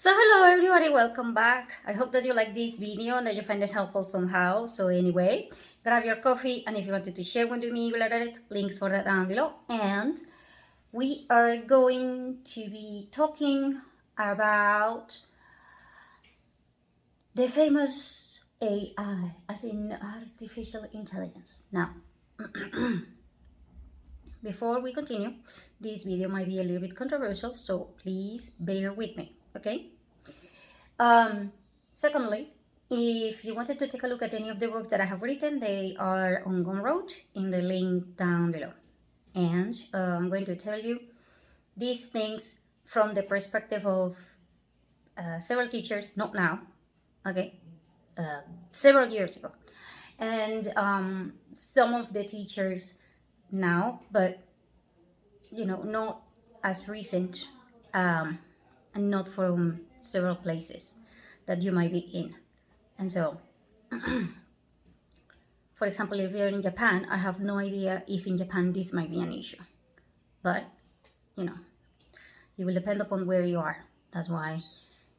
So hello everybody, welcome back. I hope that you like this video and that you find it helpful somehow. So anyway, grab your coffee, and if you wanted to share with me related it, links for that down below. And we are going to be talking about the famous AI, as in artificial intelligence. Now, before we continue, this video might be a little bit controversial, so please bear with me, okay? Secondly, if you wanted to take a look at any of the books that I have written, they are on Gumroad in the link down below. And I'm going to tell you these things from the perspective of several teachers, not now, okay, several years ago. And some of the teachers now, but not as recent, and not from several places that you might be in. And so, for example, if you're in Japan, I have no idea if in Japan this might be an issue. But, it will depend upon where you are. That's why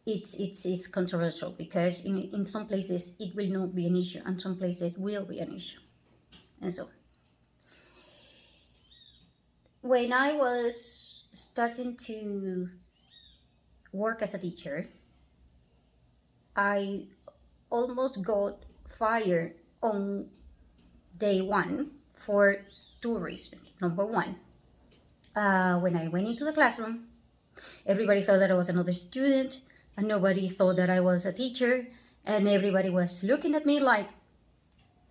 it's controversial, because in some places it will not be an issue and some places will be an issue. And so, when I was starting to work as a teacher, I almost got fired on day one for two reasons. Number one, when I went into the classroom, everybody thought that I was another student, and nobody thought that I was a teacher, and everybody was looking at me like,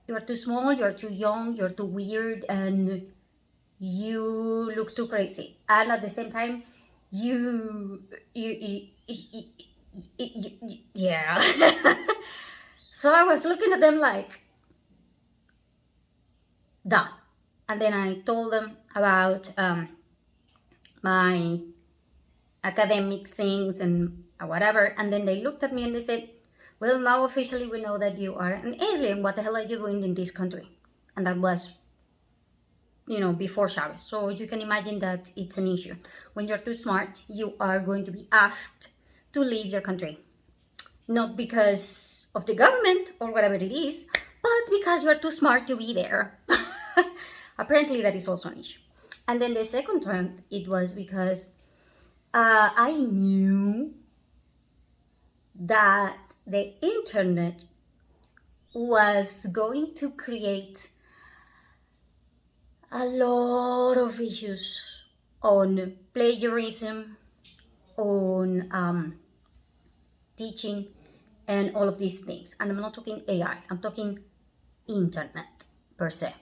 you're too small, you're too young, you're too weird, and you look too crazy. And at the same time, yeah. So I was looking at them like, duh. And then I told them about my academic things and whatever. And then they looked at me and they said, well, now officially we know that you are an alien. What the hell are you doing in this country? And that was, before Chavez. So you can imagine that it's an issue. When you're too smart, you are going to be asked to leave your country. Not because of the government or whatever it is, but because you're too smart to be there. Apparently that is also an issue. And then the second one, it was because I knew that the internet was going to create a lot of issues on plagiarism, on teaching, and all of these things. And I'm not talking AI, I'm talking internet per se.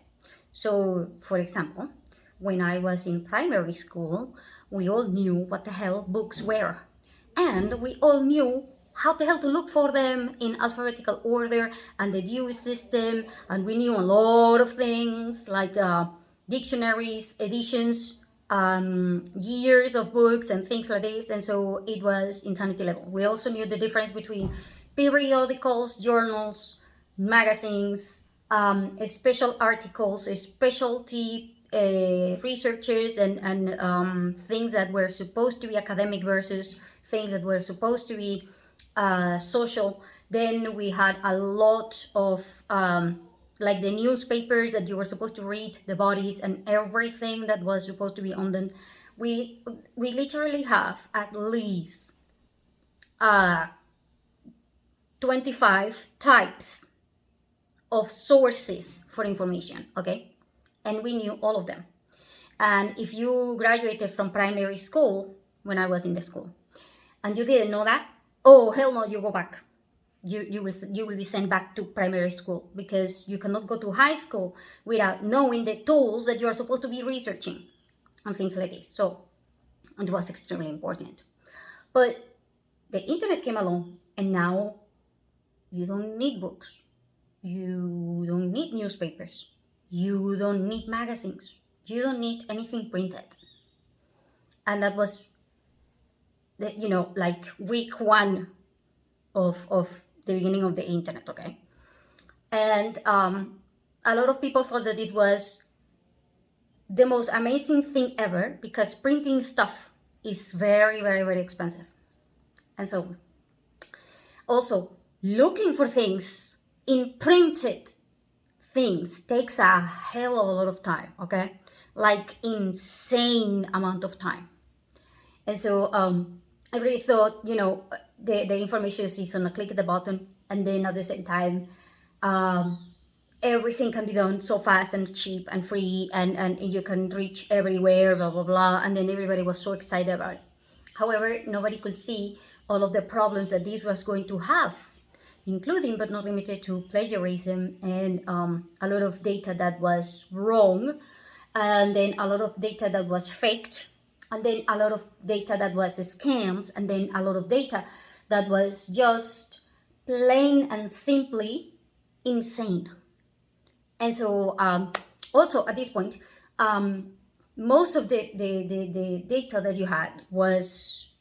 So, for example, when I was in primary school, we all knew what the hell books were. And we all knew how the hell to look for them in alphabetical order and the due system. And we knew a lot of things like dictionaries, editions, years of books and things like this. And so it was insanity level. We also knew the difference between periodicals, journals, magazines, special articles, specialty researchers, and things that were supposed to be academic versus things that were supposed to be social. Then we had a lot of like the newspapers that you were supposed to read, the bodies and everything that was supposed to be on them. We literally have at least 25 types of sources for information, okay? And we knew all of them. And if you graduated from primary school, when I was in the school, and you didn't know that, oh hell no, you go back. You will be sent back to primary school, because you cannot go to high school without knowing the tools that you're supposed to be researching and things like this. So it was extremely important. But the internet came along, and now you don't need books. You don't need newspapers. You don't need magazines. You don't need anything printed. And that was, like week one of the beginning of the internet, okay? And a lot of people thought that it was the most amazing thing ever, because printing stuff is very, very, very expensive. And so also looking for things in printed things takes a hell of a lot of time, okay? Like insane amount of time. And so I really thought, the information is on a click of the button, and then at the same time, everything can be done so fast and cheap and free, and you can reach everywhere, blah, blah, blah. And then everybody was so excited about it. However, nobody could see all of the problems that this was going to have, including but not limited to plagiarism and a lot of data that was wrong, and then a lot of data that was faked, and then a lot of data that was scams, and then a lot of data that was just plain and simply insane. And so also at this point, most of the data that you had was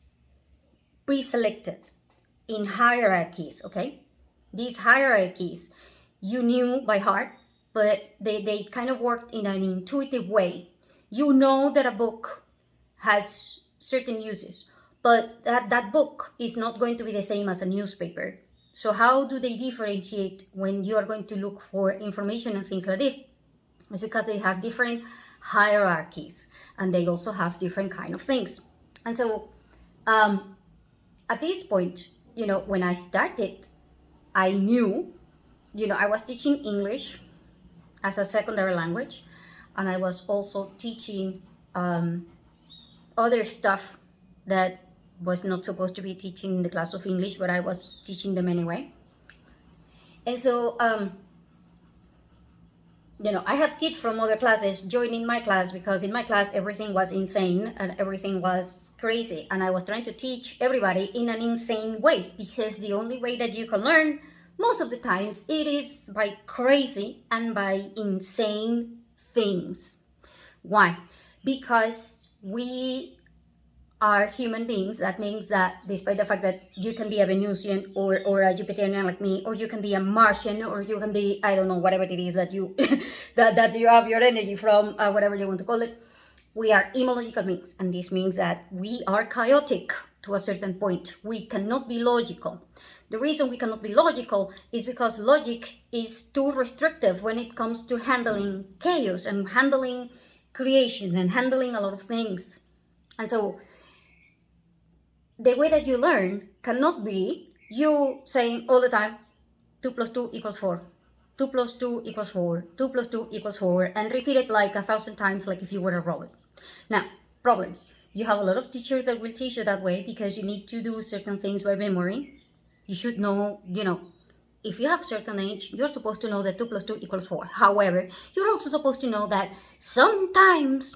pre-selected in hierarchies, okay? These hierarchies you knew by heart, but they kind of worked in an intuitive way. You know that a book has certain uses, but that book is not going to be the same as a newspaper. So how do they differentiate when you are going to look for information and things like this? It's because they have different hierarchies, and they also have different kind of things. And so at this point, when I started, I knew, I was teaching English as a secondary language, and I was also teaching other stuff that was not supposed to be teaching in the class of English, but I was teaching them anyway. And so, I had kids from other classes joining my class, because in my class everything was insane and everything was crazy, and I was trying to teach everybody in an insane way, because the only way that you can learn most of the times it is by crazy and by insane things. Why? Because we are human beings. That means that despite the fact that you can be a Venusian or a Jupiterian like me, or you can be a Martian, or you can be, I don't know, whatever it is that you that you have your energy from, whatever you want to call it, we are imological beings. And this means that we are chaotic to a certain point. We cannot be logical. The reason we cannot be logical is because logic is too restrictive when it comes to handling chaos and handling creation and handling a lot of things. And so the way that you learn cannot be you saying all the time 2 plus 2 equals 4, 2 plus 2 equals 4, 2 plus 2 equals 4, and repeat it like 1,000 times, like if you were a robot. Now, problems. You have a lot of teachers that will teach you that way because you need to do certain things by memory. You should know, if you have a certain age, you're supposed to know that 2 plus 2 equals 4. However, you're also supposed to know that sometimes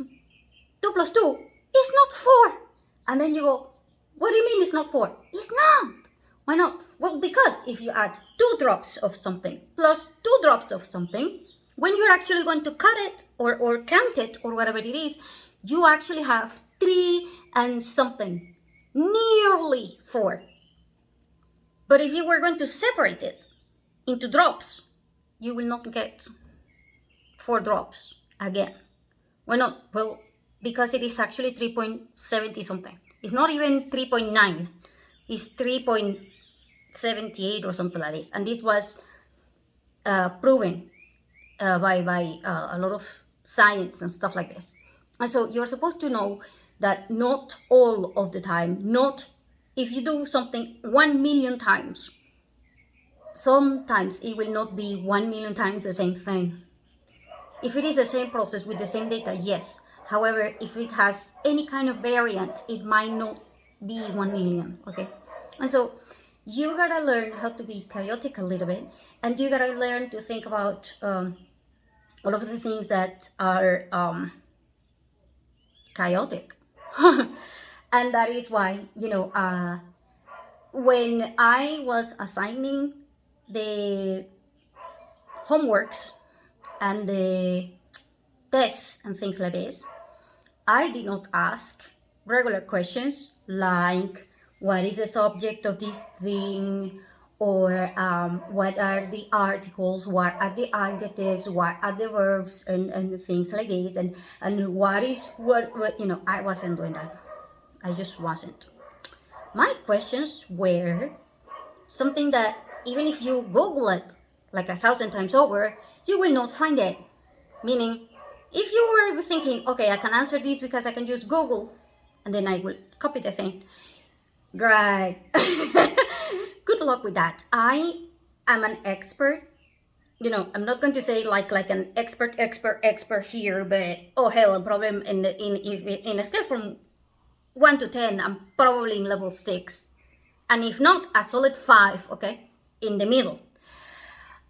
2 plus 2 is not 4. And then you go, what do you mean it's not 4? It's not. Why not? Well, because if you add 2 drops of something plus 2 drops of something, when you're actually going to cut it or count it or whatever it is, you actually have 3 and something, nearly 4. But if you were going to separate it into drops, you will not get 4 drops again. Why not? Well, because it is actually 3.70 something. It's not even 3.9. It's 3.78 or something like this. And this was proven by a lot of science and stuff like this. And so you're supposed to know that not all of the time, not if you do something 1 million times, sometimes it will not be 1 million times the same thing. If it is the same process with the same data, yes. However, if it has any kind of variant, it might not be 1 million, okay? And so you gotta learn how to be chaotic a little bit, and you gotta learn to think about all of the things that are chaotic. And that is why, when I was assigning the homeworks and the tests and things like this, I did not ask regular questions like, what is the subject of this thing? Or what are the articles, what are the adjectives, what are the verbs, and things like this, and what I wasn't doing that. I just wasn't. My questions were something that even if you Google it like 1,000 times over, you will not find it. Meaning, if you were thinking, okay, I can answer this because I can use Google, and then I will copy the thing. Great. Good luck with that. I am an expert. I'm not going to say like an expert here, but oh hell, a problem in a scale from 1 to 10, I'm probably in level 6, and if not, a solid 5. Okay, in the middle.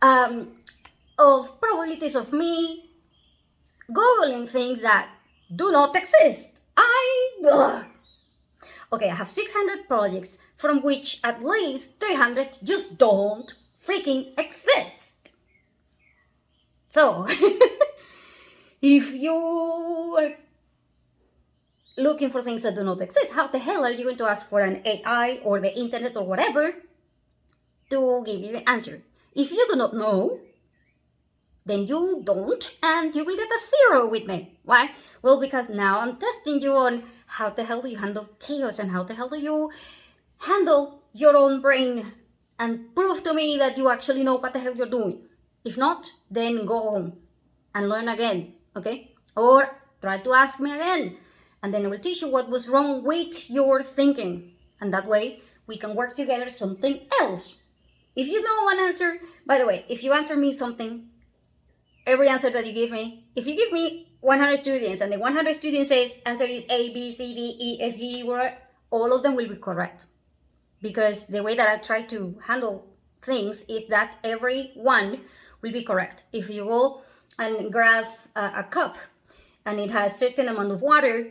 Of probabilities of me Googling things that do not exist. Okay, I have 600 projects from which at least 300 just don't freaking exist. So, if you are looking for things that do not exist, how the hell are you going to ask for an AI or the internet or whatever to give you the answer? If you do not know, then you don't, and you will get a 0 with me. Why? Well, because now I'm testing you on how the hell do you handle chaos and how the hell do you handle your own brain and prove to me that you actually know what the hell you're doing. If not, then go home and learn again, okay? Or try to ask me again, and then I will teach you what was wrong with your thinking. And that way, we can work together something else. If you know an answer, by the way, if you answer me something, every answer that you give me, if you give me 100 students and the 100 students says answer is A, B, C, D, E, F, G, all of them will be correct. Because the way that I try to handle things is that every one will be correct. If you go and grab a cup and it has a certain amount of water,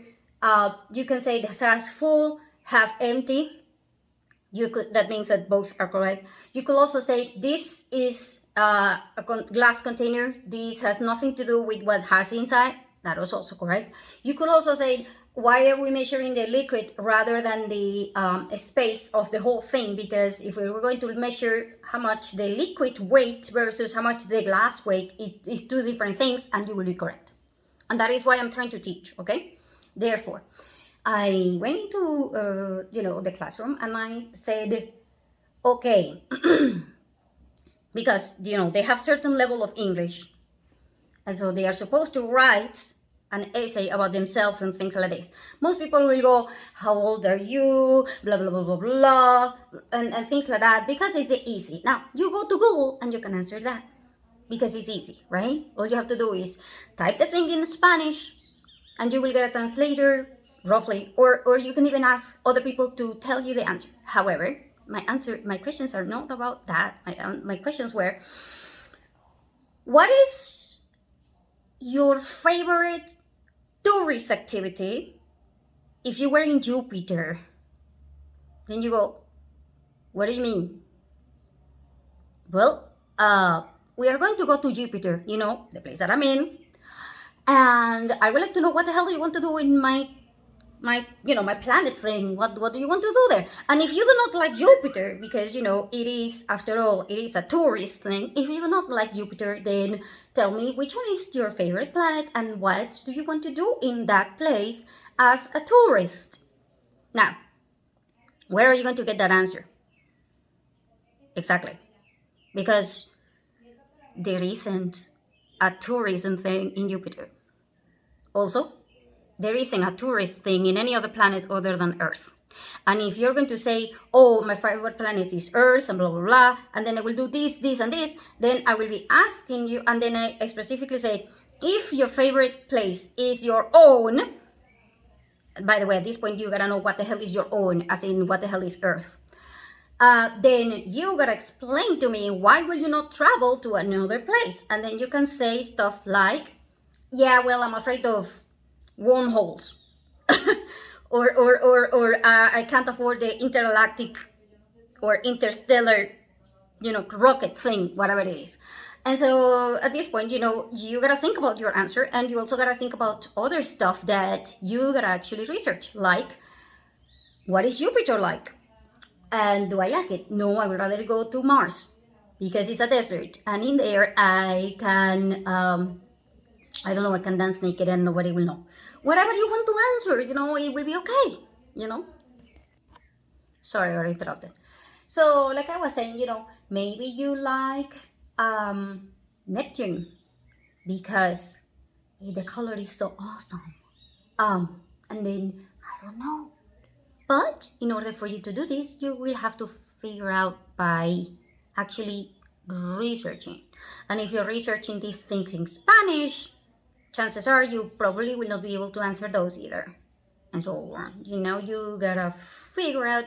you can say the half full, half empty. That means that both are correct. You could also say this is a glass container. This has nothing to do with what has inside. That was also correct. You could also say, why are we measuring the liquid rather than the space of the whole thing? Because if we were going to measure how much the liquid weight versus how much the glass weight is two different things, and you will be correct. And that is why I'm trying to teach, okay? Therefore, I went into the classroom and I said, okay, because they have certain level of English, and so they are supposed to write an essay about themselves and things like this. Most people will go, how old are you, blah blah blah blah blah, and things like that, because it's easy. Now you go to Google and you can answer that because it's easy, right? All you have to do is type the thing in Spanish and you will get a translator roughly, or you can even ask other people to tell you the answer. However, my questions are not about that. My questions were, what is your favorite tourist activity if you were in Jupiter? Then you go, what do you mean? Well, we are going to go to Jupiter, the place that I'm in, and I would like to know what the hell do you want to do in my planet thing. What do you want to do there? And if you do not like Jupiter, because it is, after all, it is a tourist thing, if you do not like Jupiter, then tell me which one is your favorite planet and what do you want to do in that place as a tourist. Now, where are you going to get that answer? Exactly, because there isn't a tourism thing in Jupiter. Also, there isn't a tourist thing in any other planet other than Earth. And if you're going to say, oh, my favorite planet is Earth and blah, blah, blah, and then I will do this, this, and this, then I will be asking you, and then I specifically say, if your favorite place is your own, by the way, at this point, you gotta know what the hell is your own, as in what the hell is Earth. Then you gotta explain to me, why will you not travel to another place? And then you can say stuff like, yeah, well, I'm afraid of wormholes, or I can't afford the intergalactic or interstellar, rocket thing, whatever it is. And so at this point, you gotta think about your answer, and you also gotta think about other stuff that you gotta actually research, like, what is Jupiter like? And do I like it? No, I would rather go to Mars because it's a desert, and in there I can I don't know, I can dance naked and nobody will know. Whatever you want to answer, it will be okay, Sorry, I interrupted. So, like I was saying, maybe you like Neptune because the color is so awesome. And then I don't know. But in order for you to do this, you will have to figure out by actually researching. And if you're researching these things in Spanish, chances are you probably will not be able to answer those either. And so, you gotta figure out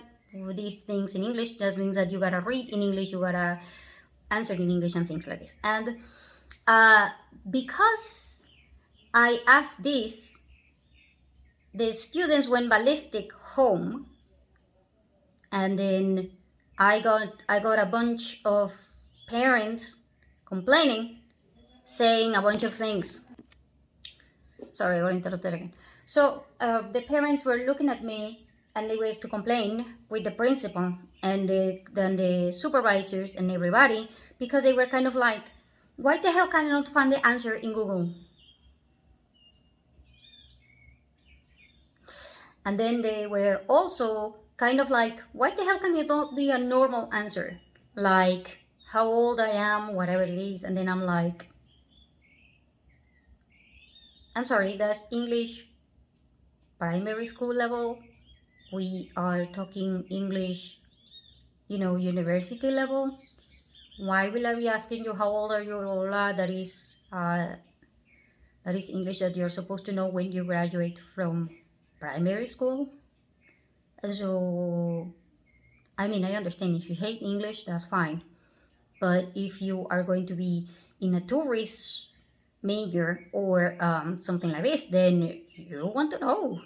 these things in English. That means that you gotta read in English, you gotta answer in English, and things like this. And because I asked this, the students went ballistic home, and then I got a bunch of parents complaining, saying a bunch of things. Sorry, I got interrupted again. So the parents were looking at me, and they were to complain with the principal and then the supervisors and everybody, because they were kind of like, why the hell can I not find the answer in Google? And then they were also kind of like, why the hell can it not be a normal answer? Like, how old I am, whatever it is. And then I'm like, I'm sorry, that's English primary school level. We are talking English, university level. Why will I be asking you how old are you, Lola? That is English that you're supposed to know when you graduate from primary school. And so, I understand if you hate English, that's fine. But if you are going to be in a tourist major or something like this, then you want to know.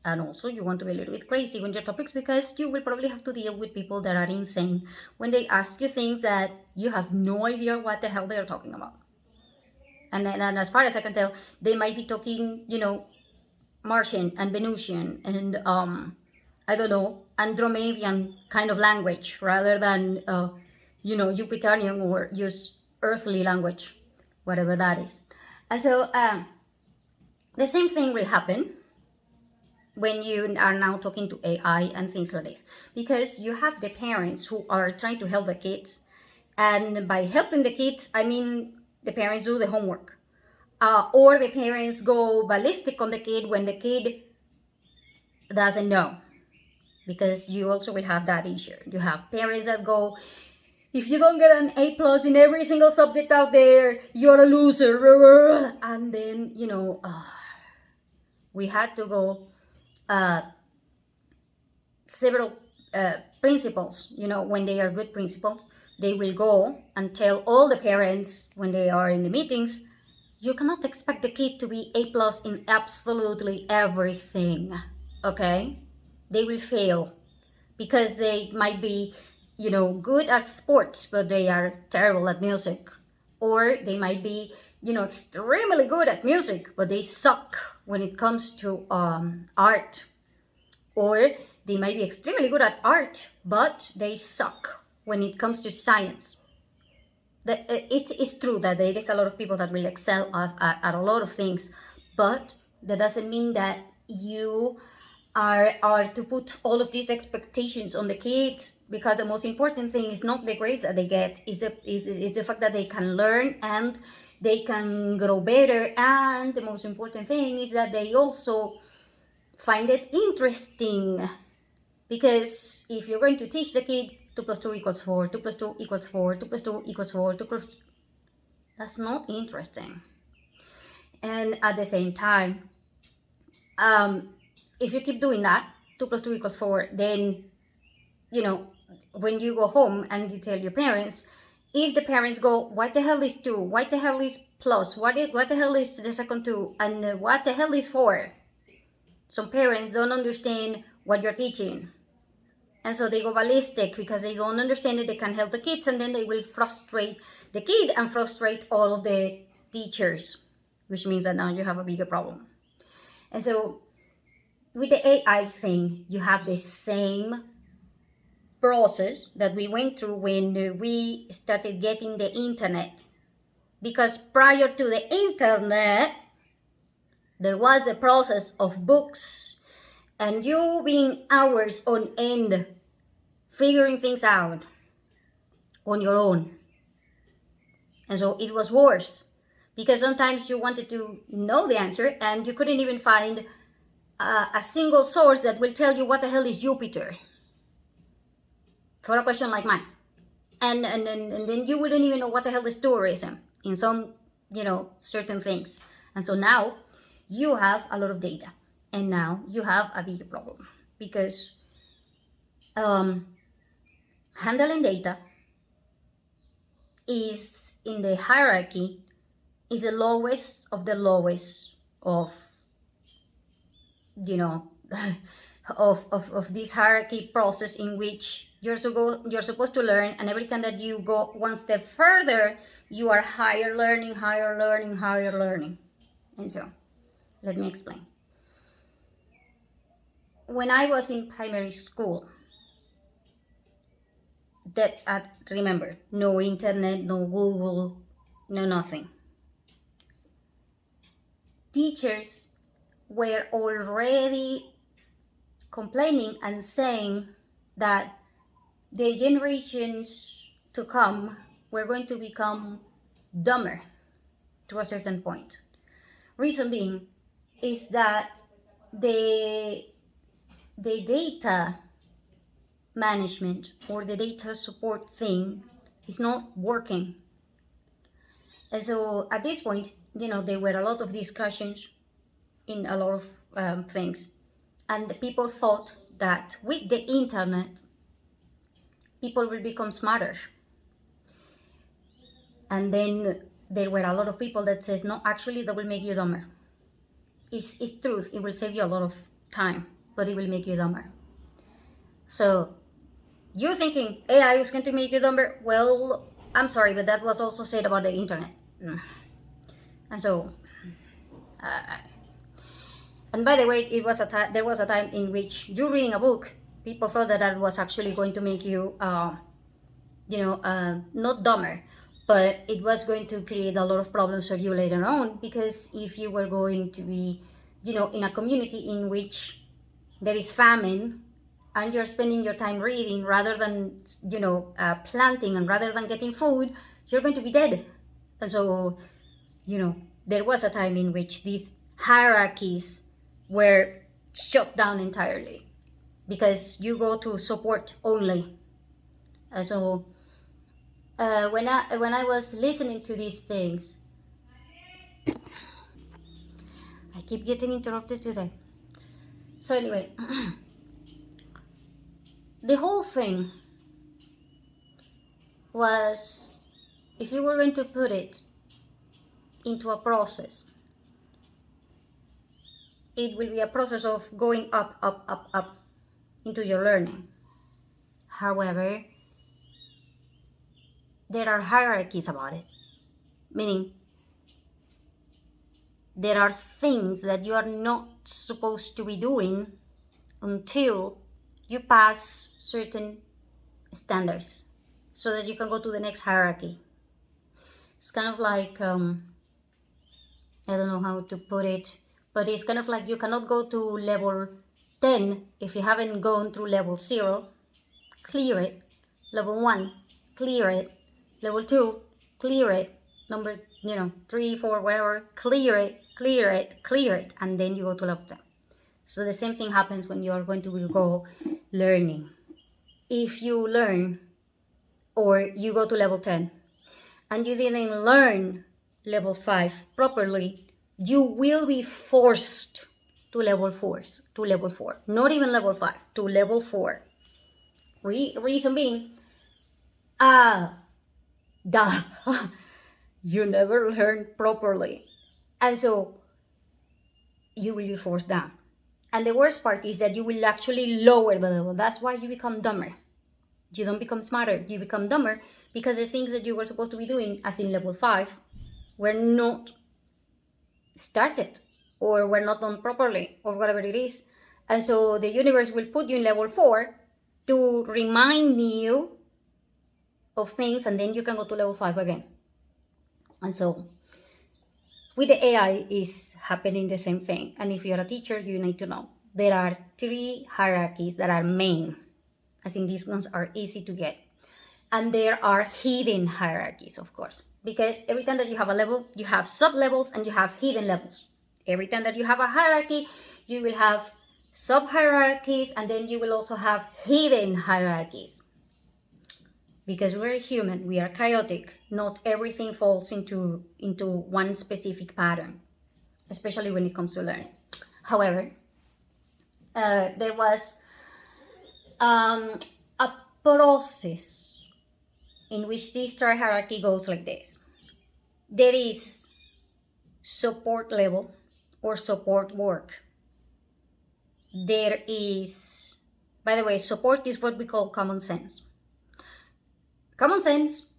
And also you want to be a little bit crazy on your topics, because you will probably have to deal with people that are insane when they ask you things that you have no idea what the hell they're talking about. And as far as I can tell, they might be talking, Martian and Venusian and I don't know, Andromedian kind of language rather than Jupiterian or just earthly language, whatever that is. And so the same thing will happen when you are now talking to AI and things like this, because you have the parents who are trying to help the kids, and by helping the kids, I mean the parents do the homework, or the parents go ballistic on the kid when the kid doesn't know, because you also will have that issue. You have parents that go, if you don't get an A+ in every single subject out there, you're a loser. And then, we had to go several principals, when they are good principals, they will go and tell all the parents when they are in the meetings, you cannot expect the kid to be A+ in absolutely everything, okay? They will fail because they might be, good at sports, but they are terrible at music. Or they might be, extremely good at music, but they suck when it comes to art. Or they might be extremely good at art, but they suck when it comes to science. It's true that there is a lot of people that will excel at a lot of things, but that doesn't mean that you are to put all of these expectations on the kids, because the most important thing is not the grades that they get, is the fact that they can learn and they can grow better, and the most important thing is that they also find it interesting. Because if you're going to teach the kid 2 + 2 = 4, 2 + 2 = 4, 2 + 2 = 4, that's not interesting. And at the same time, if you keep doing that, 2 + 2 = 4, then, when you go home and you tell your parents, if the parents go, what the hell is 2? What the hell is plus? What the hell is the second 2? And what the hell is 4? Some parents don't understand what you're teaching. And so they go ballistic because they don't understand it. They can't help the kids, and then they will frustrate the kid and frustrate all of the teachers, which means that now you have a bigger problem. And so with the AI thing, you have the same process that we went through when we started getting the internet. Because prior to the internet, there was a process of books, and you being hours on end figuring things out on your own. And so it was worse because sometimes you wanted to know the answer and you couldn't even find a single source that will tell you what the hell is Jupiter for a question like mine. And then you wouldn't even know what the hell is tourism in some, certain things. And so now you have a lot of data, and now you have a bigger problem because handling data is in the hierarchy is the lowest of the lowest of of this hierarchy process in which you're supposed to learn, and every time that you go one step further you are higher learning. And so let me explain. When I was in primary school, remember, no internet, no Google, no nothing. Teachers were already complaining and saying that the generations to come were going to become dumber to a certain point. Reason being is that the data management or the data support thing is not working. And so at this point, there were a lot of discussions in a lot of things. And the people thought that with the internet, people will become smarter. And then there were a lot of people that says, no, actually that will make you dumber. It's truth, it will save you a lot of time, but it will make you dumber. So you're thinking AI is going to make you dumber? Well, I'm sorry, but that was also said about the internet. And so, and by the way, there was a time in which you're reading a book, people thought that was actually going to make you, not dumber, but it was going to create a lot of problems for you later on, because if you were going to be, in a community in which there is famine, and you're spending your time reading rather than, planting, and rather than getting food, you're going to be dead. And so, there was a time in which these hierarchies were shut down entirely because you go to support only. And so when I was listening to these things, I keep getting interrupted today. So anyway, the whole thing was, if you were going to put it into a process, it will be a process of going up into your learning. However, there are hierarchies about it, meaning there are things that you are not supposed to be doing until you pass certain standards so that you can go to the next hierarchy. It's kind of like, I don't know how to put it, but it's kind of like you cannot go to level 10 if you haven't gone through level 0, clear it, level 1, clear it, level 2, clear it, number 3, 4, whatever, clear it, and then you go to level 10. So the same thing happens when you are going to go learning. If you learn, or you go to level 10 and you didn't learn level 5 properly, you will be forced to level 4, not even level 5, to level 4. Reason being, you never learned properly, and so you will be forced down. And the worst part is that you will actually lower the level. That's why you become dumber. You don't become smarter, you become dumber, because the things that you were supposed to be doing as in level 5 were not started, or were not done properly, or whatever it is. And so the universe will put you in level 4 to remind you of things, and then you can go to level 5 again. And so with the AI is happening the same thing. And if you're a teacher, you need to know there are 3 hierarchies that are main. as in these ones are easy to get. And there are hidden hierarchies, of course, because every time that you have a level, you have sub-levels and you have hidden levels. Every time that you have a hierarchy, you will have sub-hierarchies, and then you will also have hidden hierarchies. Because we're human, we are chaotic. Not everything falls into one specific pattern, especially when it comes to learning. However, there was a process in which this hierarchy goes like this. There is support level or support work. There is, by the way, support is what we call common sense. Common sense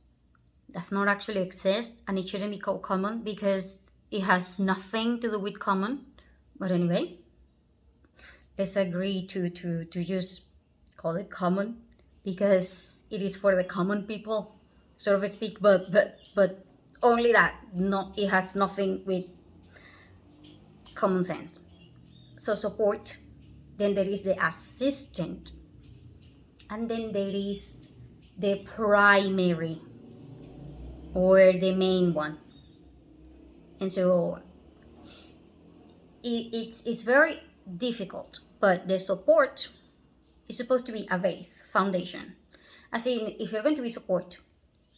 does not actually exist, and it shouldn't be called common because it has nothing to do with common. But anyway, let's agree to just call it common because it is for the common people, so to speak. But only that. It has nothing with common sense. So support. Then there is the assistant, and then there is the primary or the main one. And so it's very difficult, but the support is supposed to be a base, foundation. As in, if you're going to be support,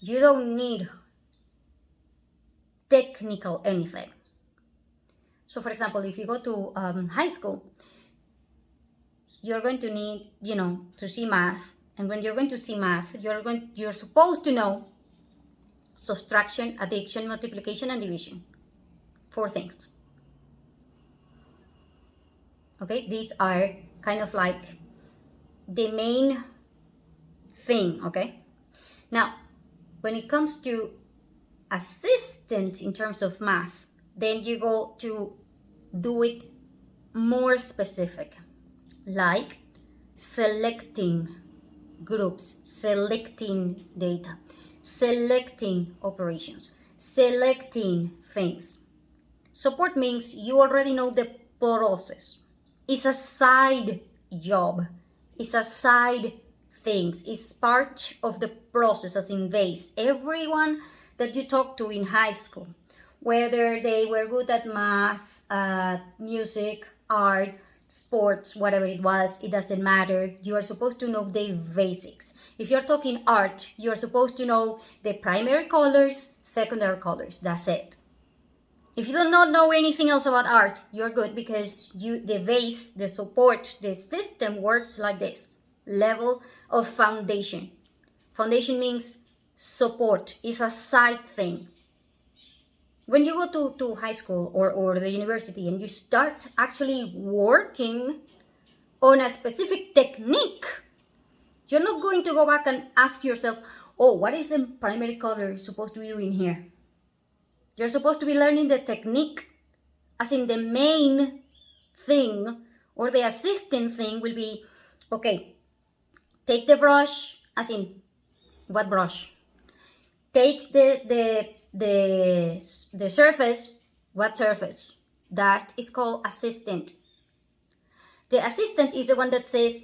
you don't need technical anything. So for example, if you go to high school, you're going to need, to see math. And when you're going to see math, you're supposed to know subtraction, addition, multiplication, and division. 4 things. Okay, these are kind of like the main thing, okay? Now, when it comes to assistant in terms of math, then you go to do it more specific, like selecting groups, selecting data, selecting operations, selecting things. Support means you already know the process. It's a side job. It's a side thing. It's part of the process, as in base. Everyone that you talk to in high school, whether they were good at math, music, art, sports, whatever it was, it doesn't matter. You are supposed to know the basics. If you're talking art, you're supposed to know the primary colors, secondary colors. That's it. If you do not know anything else about art, you're good because the base, the support, the system works like this. Level of foundation. Foundation means support. It's a side thing. When you go to high school or the university and you start actually working on a specific technique, you're not going to go back and ask yourself, oh, what is the primary color supposed to be doing here? You're supposed to be learning the technique, as in the main thing or the assistant thing will be, okay, take the brush, as in, what brush? Take the surface, what surface? That is called assistant. The assistant is the one that says,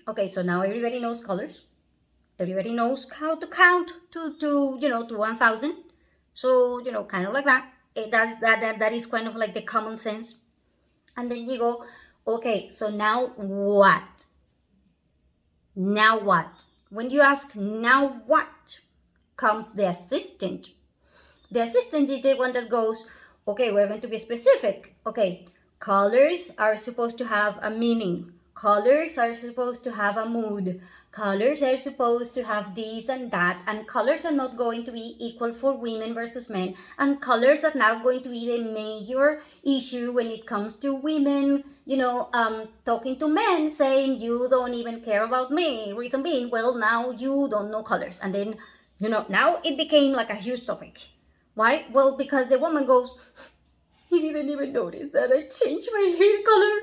okay, so now everybody knows colors. Everybody knows how to count to 1,000. So, kind of like that. That is kind of like the common sense. And then you go, okay, so now what? Now what? When you ask now what, comes the assistant. The assistant is the one that goes, okay, we're going to be specific. Okay, colors are supposed to have a meaning. Colors are supposed to have a mood. Colors are supposed to have this and that. And colors are not going to be equal for women versus men. And colors are now going to be the major issue when it comes to women, talking to men saying, you don't even care about me. Reason being, well, now you don't know colors. And then, now it became like a huge topic. Why? Well, because the woman goes, he didn't even notice that I changed my hair color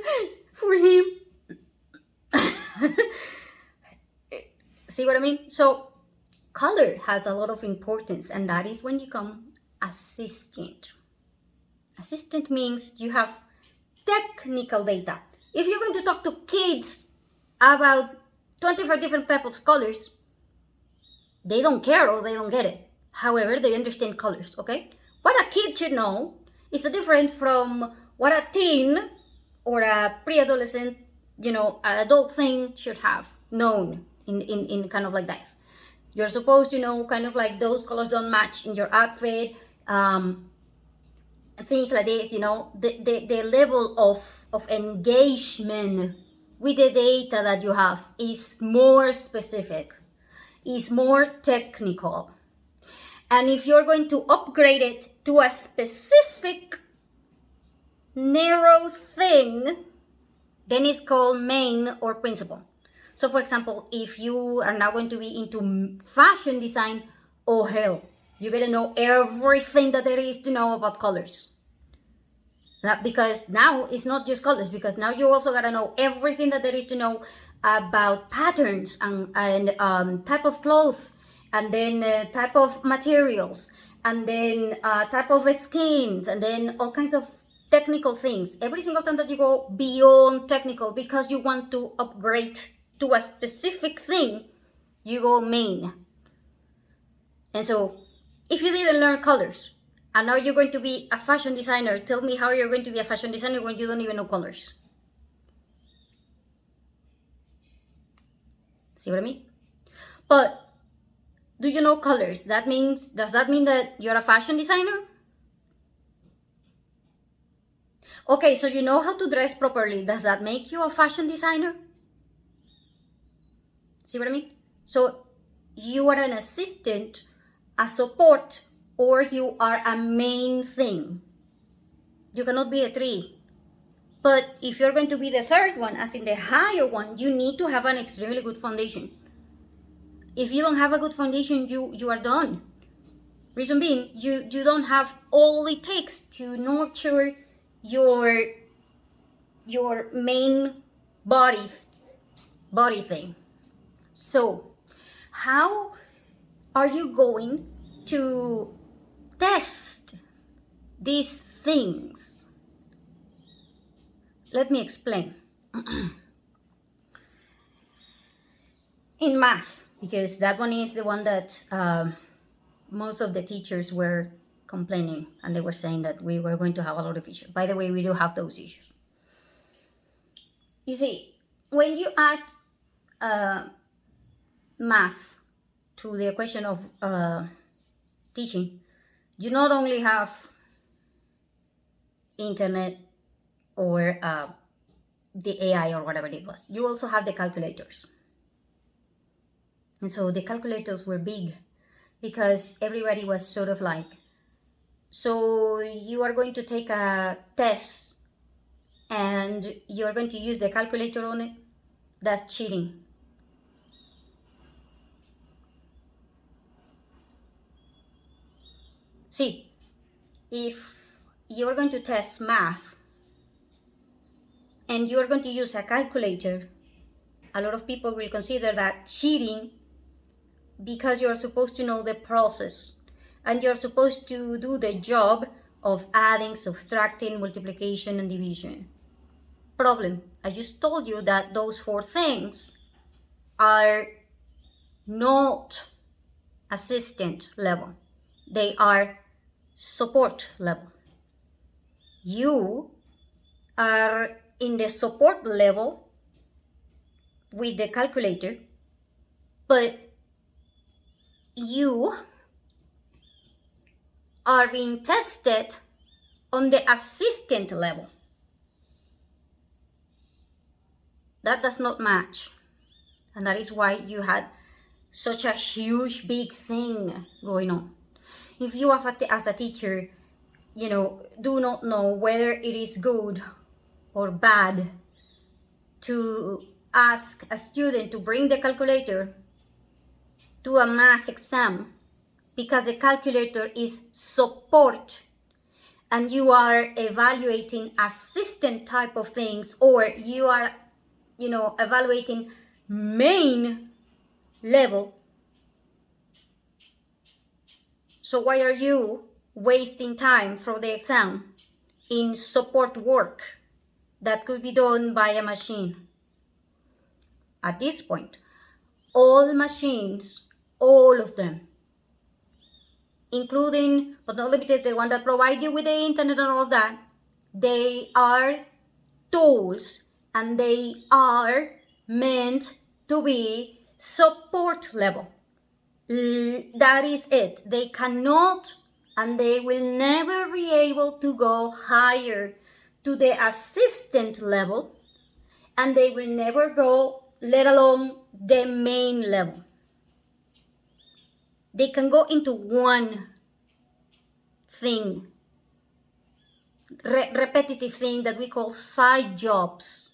for him. See what I mean? So color has a lot of importance, and that is when you come assistant. Assistant means you have technical data. If you're going to talk to kids about 25 different types of colors, they don't care or they don't get it. However, they understand colors, okay? What a kid should know is different from what a teen or a pre-adolescent, an adult thing should have known in kind of like this. You're supposed to know kind of like those colors don't match in your outfit, things like this, the level of engagement with the data that you have is more specific, is more technical. And if you're going to upgrade it to a specific narrow thing, then it's called main or principal. So for example, if you are now going to be into fashion design, oh hell, you better know everything that there is to know about colors. Because now it's not just colors, because now you also gotta know everything that there is to know about patterns and type of clothes, and then type of materials, and then type of skins, and then all kinds of technical things. Every single time that you go beyond technical because you want to upgrade to a specific thing, you go main. And so if you didn't learn colors and now you're going to be a fashion designer, tell me how you're going to be a fashion designer when you don't even know colors. See what I mean? But do you know colors? Does that mean that you're a fashion designer? Okay, so you know how to dress properly. Does that make you a fashion designer? See what I mean? So you are an assistant, a support, or you are a main thing. You cannot be a three. But if you're going to be the third one, as in the higher one, you need to have an extremely good foundation. If you don't have a good foundation, you are done. Reason being, you don't have all it takes to nurture your main body thing. So how are you going to test these things? Let me explain. In math, because that one is the one that most of the teachers were complaining, and they were saying that we were going to have a lot of issues. By the way, we do have those issues. You see, when you add math to the equation of teaching, you not only have internet or the AI or whatever it was, you also have the calculators. And so the calculators were big because everybody was sort of like, so you are going to take a test and you are going to use the calculator on it? That's cheating. See, if you're going to test math and you're going to use a calculator, a lot of people will consider that cheating because you're supposed to know the process and you're supposed to do the job of adding, subtracting, multiplication, and division. Problem, I just told you that those four things are not assistant level. They are support level. You are in the support level with the calculator, but you are being tested on the assistant level. That does not match. And that is why you had such a huge, big thing going on. If you as a teacher, do not know whether it is good or bad to ask a student to bring the calculator to a math exam because the calculator is support and you are evaluating assistant type of things, or you are evaluating main level. So why are you wasting time for the exam in support work that could be done by a machine? At this point, all machines, all of them, including, but not limited, the one that provide you with the internet and all of that, they are tools and they are meant to be support level. That is it. They cannot and they will never be able to go higher to the assistant level, and they will never go, let alone the main level. They can go into one thing, repetitive thing that we call side jobs.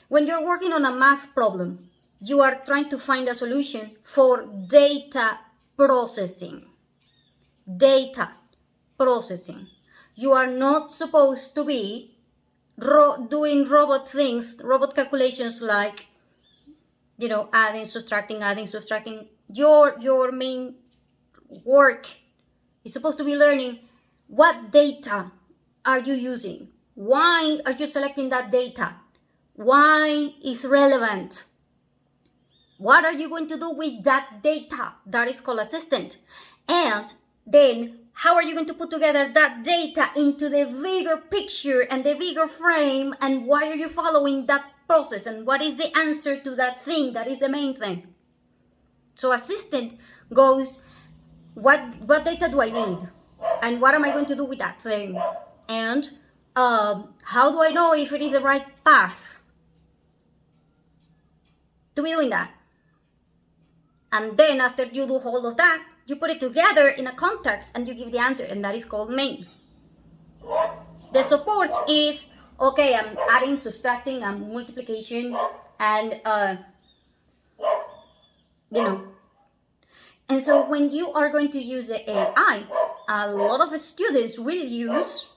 When you're working on a math problem, you are trying to find a solution for data processing. Data processing. You are not supposed to be doing robot things, robot calculations like, adding, subtracting. Your main work is supposed to be learning what data are you using? Why are you selecting that data? Why is relevant? What are you going to do with that data? That is called assistant. And then how are you going to put together that data into the bigger picture and the bigger frame? And why are you following that process? And what is the answer to that thing? That is the main thing. So assistant goes, what data do I need? And what am I going to do with that thing? And how do I know if it is the right path to be doing that? And then after you do all of that, you put it together in a context and you give the answer, and that is called main. The support is, okay, I'm adding, subtracting, and multiplication, and And so when you are going to use the AI, a lot of students will use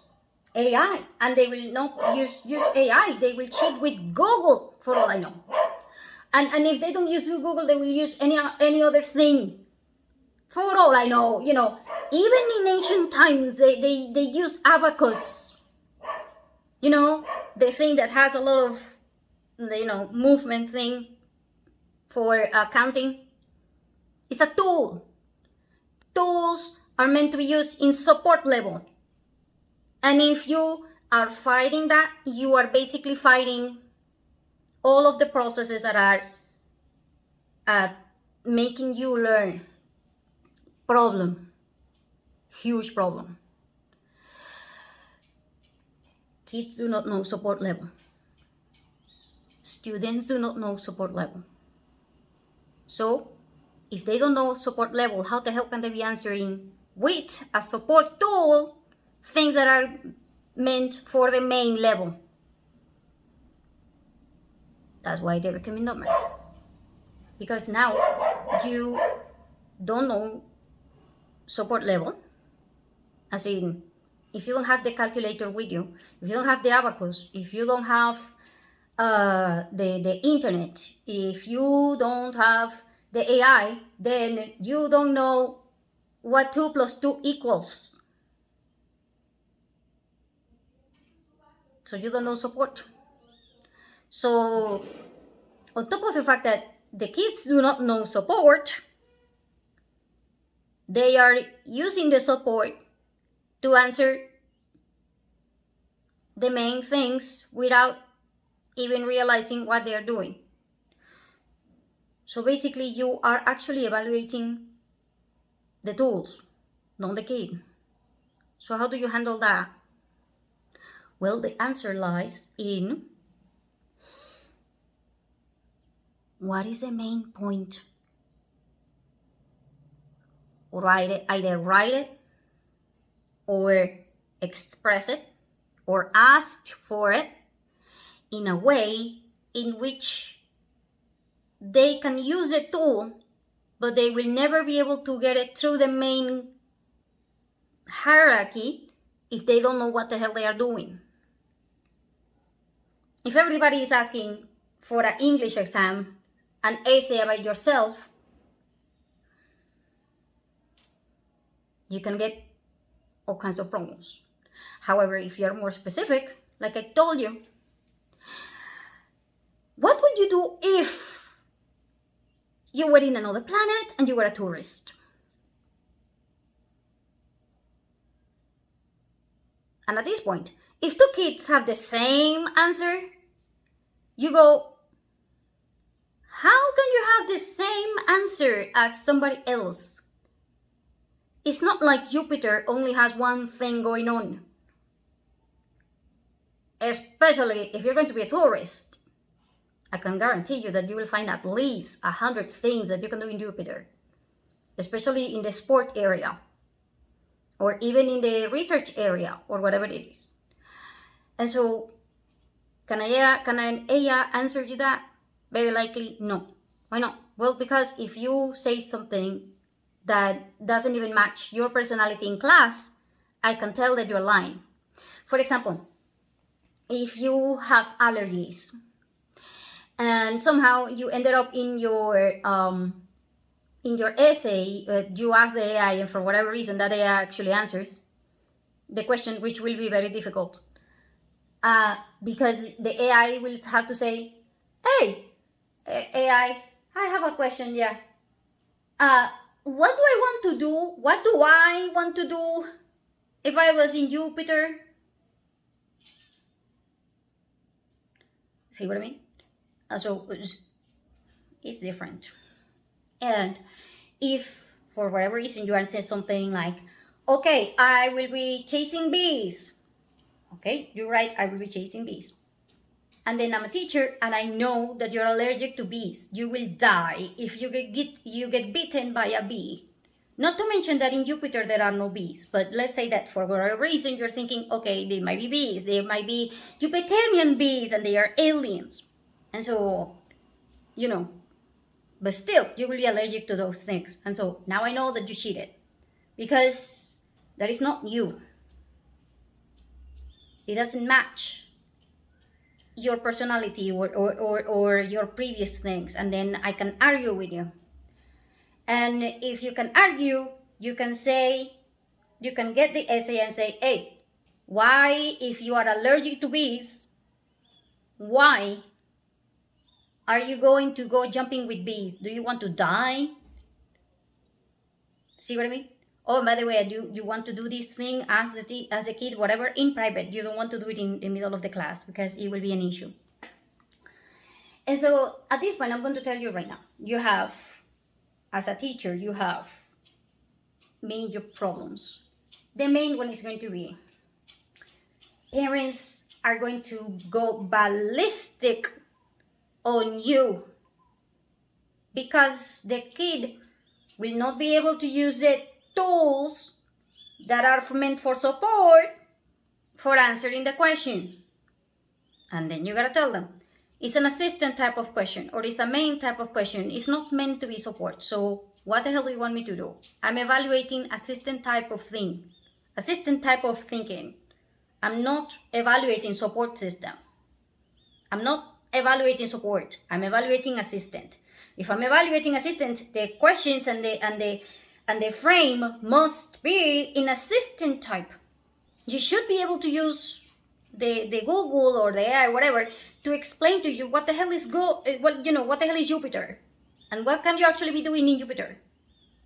AI, and they will not use AI. They will cheat with Google, for all I know. And if they don't use Google, they will use any other thing. For all I know, even in ancient times, they used abacus. The thing that has a lot of, movement thing for counting. It's a tool. Tools are meant to be used in support level. And if you are fighting that, you are basically fighting all of the processes that are making you learn. Problem. Huge problem. Kids do not know support level. Students do not know support level. So, if they don't know support level, how the hell can they be answering with a support tool things that are meant for the main level? That's why they recommend number. Because now you don't know support level. As in, if you don't have the calculator with you, if you don't have the abacus, if you don't have the internet, if you don't have the AI, then you don't know what 2 plus 2 equals. So you don't know support. So on top of the fact that the kids do not know support, they are using the support to answer the main things without even realizing what they are doing. So basically, you are actually evaluating the tools, not the kid. So how do you handle that? Well, the answer lies in what is the main point? Either write it or express it or ask for it in a way in which they can use the tool, but they will never be able to get it through the main hierarchy if they don't know what the hell they are doing. If everybody is asking for an English exam, an essay about yourself, you can get all kinds of problems. However, if you're more specific, like I told you, what would you do if you were in another planet and you were a tourist. And at this point, if two kids have the same answer, you go, how can you have the same answer as somebody else? It's not like Jupiter only has one thing going on. Especially if you're going to be a tourist. I can guarantee you that you will find at least 100 things that you can do in Jupiter. Especially in the sport area. Or even in the research area, or whatever it is. And so, can an AI answer you that? Very likely, no. Why not? Well, because if you say something that doesn't even match your personality in class, I can tell that you're lying. For example, if you have allergies and somehow you ended up in your essay, you ask the AI, and for whatever reason that AI actually answers the question, which will be very difficult, because the AI will have to say, hey, AI, I have a question, yeah. What do I want to do? What do I want to do if I was in Jupiter? See what I mean? So it's different. And if for whatever reason you answer something like, okay, I will be chasing bees. Okay, you're right, I will be chasing bees. And then I'm a teacher and I know that you're allergic to bees. You will die if you get bitten by a bee. Not to mention that in Jupiter there are no bees, but let's say that for whatever reason you're thinking, okay, they might be bees, they might be Jupiterian bees and they are aliens. And so, but still, you will be allergic to those things. And so now I know that you cheated because that is not you. It doesn't match your personality or your previous things. And then I can argue with you. And if you can argue, you can get the essay and say, hey, why, if you are allergic to bees, why are you going to go jumping with bees? Do you want to die? See what I mean? Oh, by the way, you want to do this thing as a kid, whatever, in private. You don't want to do it in the middle of the class because it will be an issue. And so at this point, I'm going to tell you right now, you have, as a teacher, you have major problems. The main one is going to be parents are going to go ballistic on you because the kid will not be able to use the tools that are meant for support for answering the question. And then you gotta tell them, it's an assistant type of question or it's a main type of question. It's not meant to be support. So what the hell do you want me to do? I'm evaluating assistant type of thing, assistant type of thinking. I'm not evaluating support system. I'm not evaluating support. I'm evaluating assistant. If I'm evaluating assistant, the questions and the frame must be in assistant type. You should be able to use the Google or the AI, whatever, to explain to you what the hell is what the hell is Jupiter, and what can you actually be doing in Jupiter.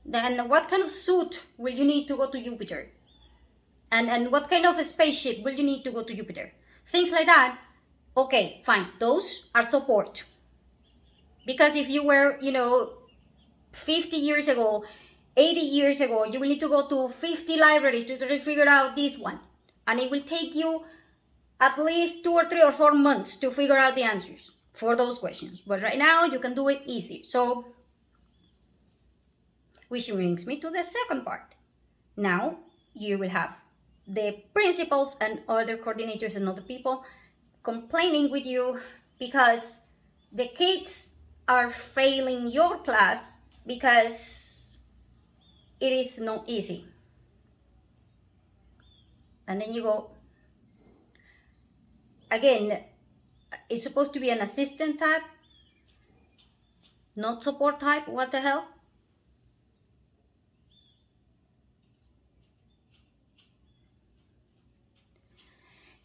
Then what kind of suit will you need to go to Jupiter, and what kind of a spaceship will you need to go to Jupiter? Things like that. Okay, fine. Those are support. Because if you were, 50 years ago, 80 years ago, you will need to go to 50 libraries to try to figure out this one. And it will take you at least 2 or 3 or 4 months to figure out the answers for those questions. But right now, you can do it easy. So, which brings me to the second part. Now, you will have the principals and other coordinators and other people complaining with you because the kids are failing your class because it is not easy. And then you go, again, it's supposed to be an assistant type, not support type. What the hell?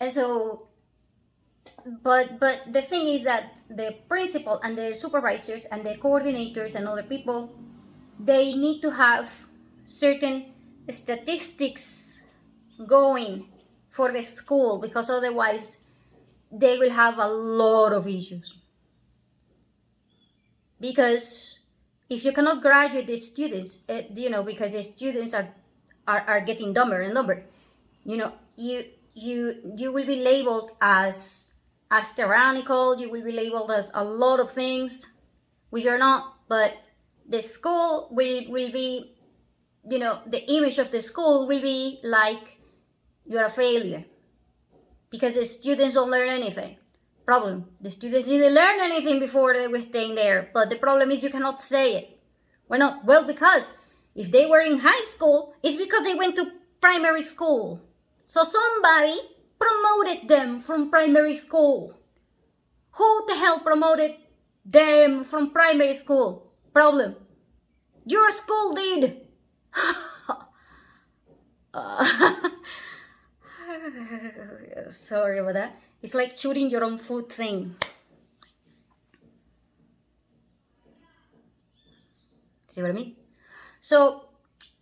And so but the thing is that the principal and the supervisors and the coordinators and other people, they need to have certain statistics going for the school, because otherwise they will have a lot of issues. Because if you cannot graduate the students, because the students are getting dumber and dumber, you will be labeled as tyrannical. You will be labeled as a lot of things, which you're not. But the school will be, the image of the school will be like you're a failure, because the students don't learn anything. Problem, the students didn't learn anything before they were staying there, but the problem is you cannot say it. Why not? Well, because if they were in high school, it's because they went to primary school. So somebody promoted them from primary school. Who the hell promoted them from primary school? Problem, your school did. Sorry about that. It's like shooting your own foot thing. See what I mean? So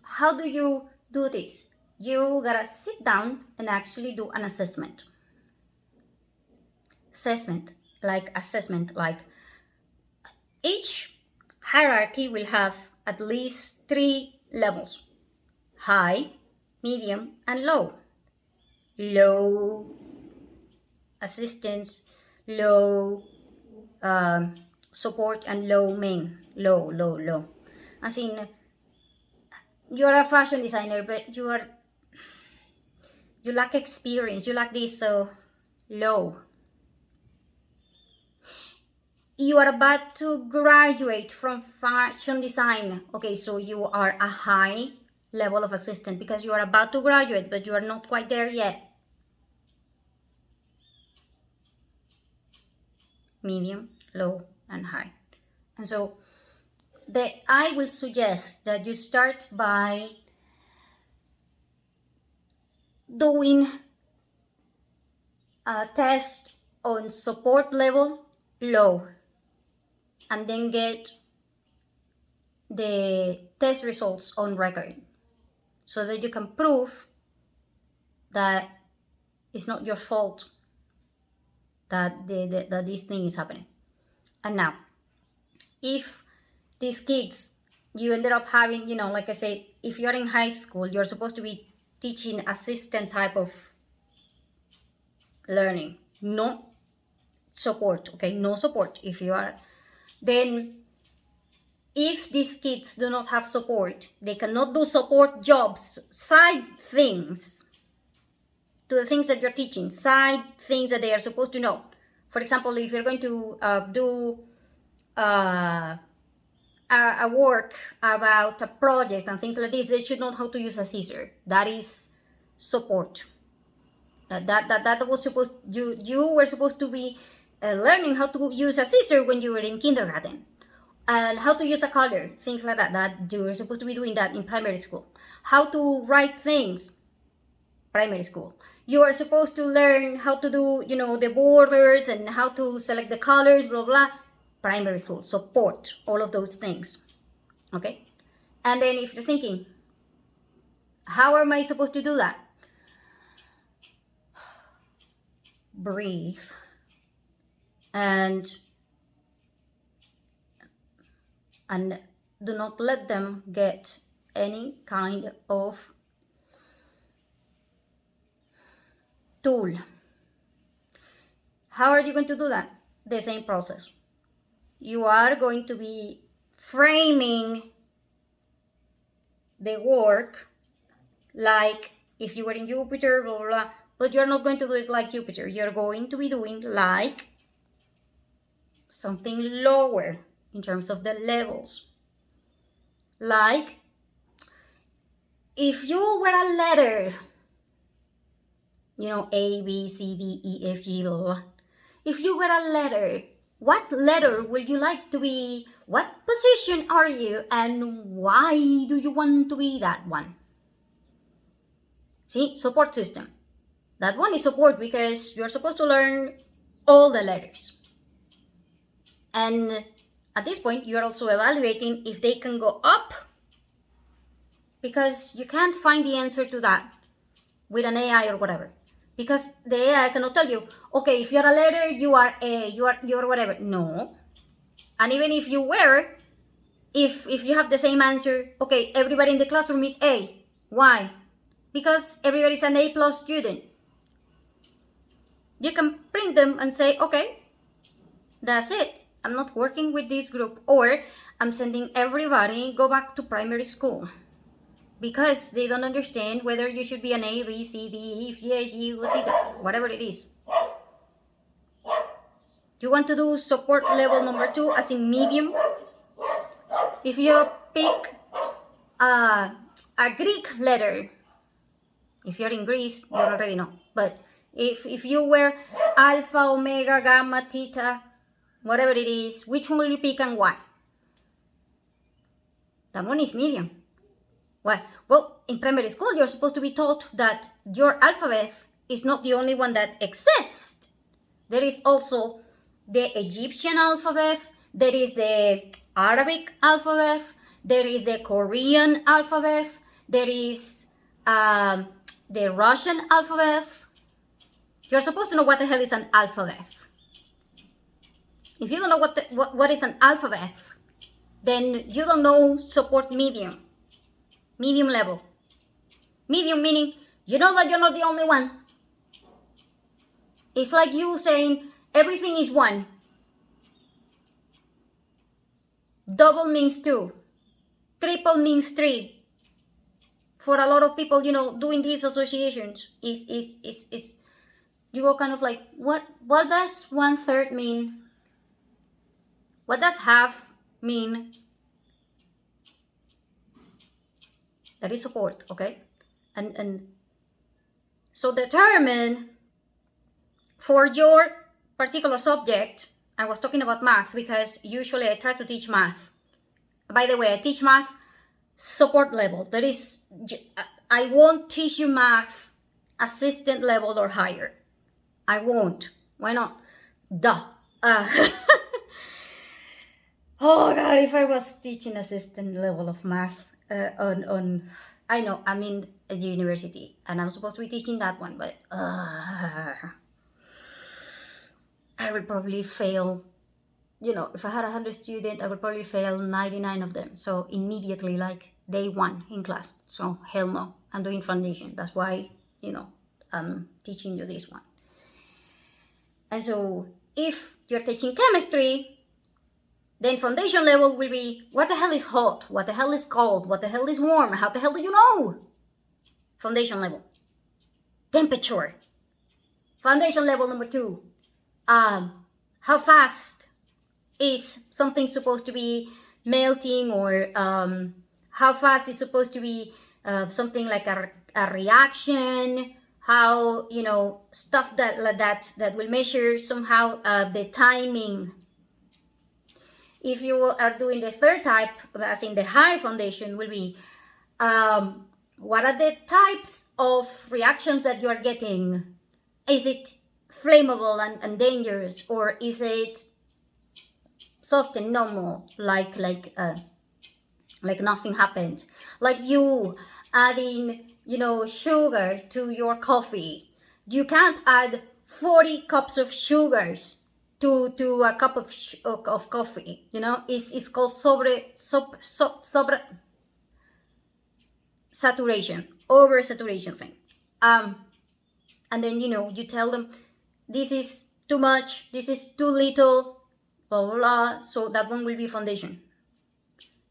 how do you do this? You gotta sit down and actually do an assessment. Assessment like each hierarchy will have at least 3 levels: high, medium, and low. Low assistance, low support, and low main. Low. As in, you're a fashion designer, but you lack experience. You lack this, so low. You are about to graduate from fashion design. Okay, so you are a high level of assistant because you are about to graduate, but you are not quite there yet. Medium, low, and high. And so I will suggest that you start by doing a test on support level low, and then get the test results on record, so that you can prove that it's not your fault that this thing is happening. And now, if these kids, you ended up having, like I said, if you're in high school, you're supposed to be teaching assistant type of learning, no support. Okay, no support. If you are, then if these kids do not have support, they cannot do support jobs, side things to the things that you're teaching, side things that they are supposed to know. For example, if you're going to do a work about a project and things like this, they should know how to use a scissor. That is support. That was supposed, you were supposed to be learning how to use a scissor when you were in kindergarten, and how to use a color, things like that you were supposed to be doing that in primary school. How to write things, primary school. You are supposed to learn how to do, the borders and how to select the colors, blah, blah, primary school. Support, all of those things, okay? And then if you're thinking, how am I supposed to do that? Breathe. And do not let them get any kind of tool. How are you going to do that? The same process. You are going to be framing the work like if you were in Jupyter, blah, blah, blah, but you're not going to do it like Jupyter. You're going to be doing like something lower in terms of the levels. Like if you were a letter, A, B, C, D, E, F, G, blah, blah. If you were a letter, what letter would you like to be? What position are you? And why do you want to be that one? See, support system. That one is support because you're supposed to learn all the letters. And at this point, you're also evaluating if they can go up, because you can't find the answer to that with an AI or whatever. Because the AI cannot tell you, okay, if you're a letter, you are A, you're whatever. No. And even if you were, if you have the same answer, okay, everybody in the classroom is A. Why? Because everybody's an A plus student. You can print them and say, okay, that's it. I'm not working with this group, or I'm sending everybody go back to primary school, because they don't understand whether you should be an A, B, C, D, E, F, G, H, I, J, K, whatever it is. You want to do support level number 2 as in medium? If you pick a Greek letter, if you're in Greece, you already know. But if you were alpha, omega, gamma, theta, whatever it is, which one will you pick and why? That one is medium. Why? Well, in primary school, you're supposed to be taught that your alphabet is not the only one that exists. There is also the Egyptian alphabet, there is the Arabic alphabet, there is the Korean alphabet, there is the Russian alphabet. You're supposed to know what the hell is an alphabet. If you don't know what is an alphabet, then you don't know support medium level. Medium meaning you know that you're not the only one. It's like you saying everything is 1. Double means 2. Triple means 3. For a lot of people, doing these associations is you go kind of like, what does 1/3 mean? What does half mean? That is support, okay? And so determine for your particular subject. I was talking about math because usually I try to teach math. By the way, I teach math support level. That is, I won't teach you math assistant level or higher. I won't. Why not? Duh. Oh God, if I was teaching assistant level of math on I know I'm in a university and I'm supposed to be teaching that one, but I would probably fail. If I had 100 students, I would probably fail 99 of them. So immediately, like day 1 in class. So hell no, I'm doing foundation. That's why, I'm teaching you this one. And so if you're teaching chemistry, then foundation level will be, what the hell is hot? What the hell is cold? What the hell is warm? How the hell do you know? Foundation level. Temperature. Foundation level number 2. How fast is something supposed to be melting, or how fast is supposed to be something like a reaction, how, stuff that will measure somehow the timing. If you are doing the 3rd type, as in the high foundation, will be what are the types of reactions that you are getting? Is it flammable and dangerous, or is it soft and normal, like nothing happened? Like you adding, sugar to your coffee. You can't add 40 cups of sugars to a cup of coffee. It's called sobre saturation, oversaturation thing. And then you tell them this is too much, this is too little, blah blah blah. So that one will be foundation.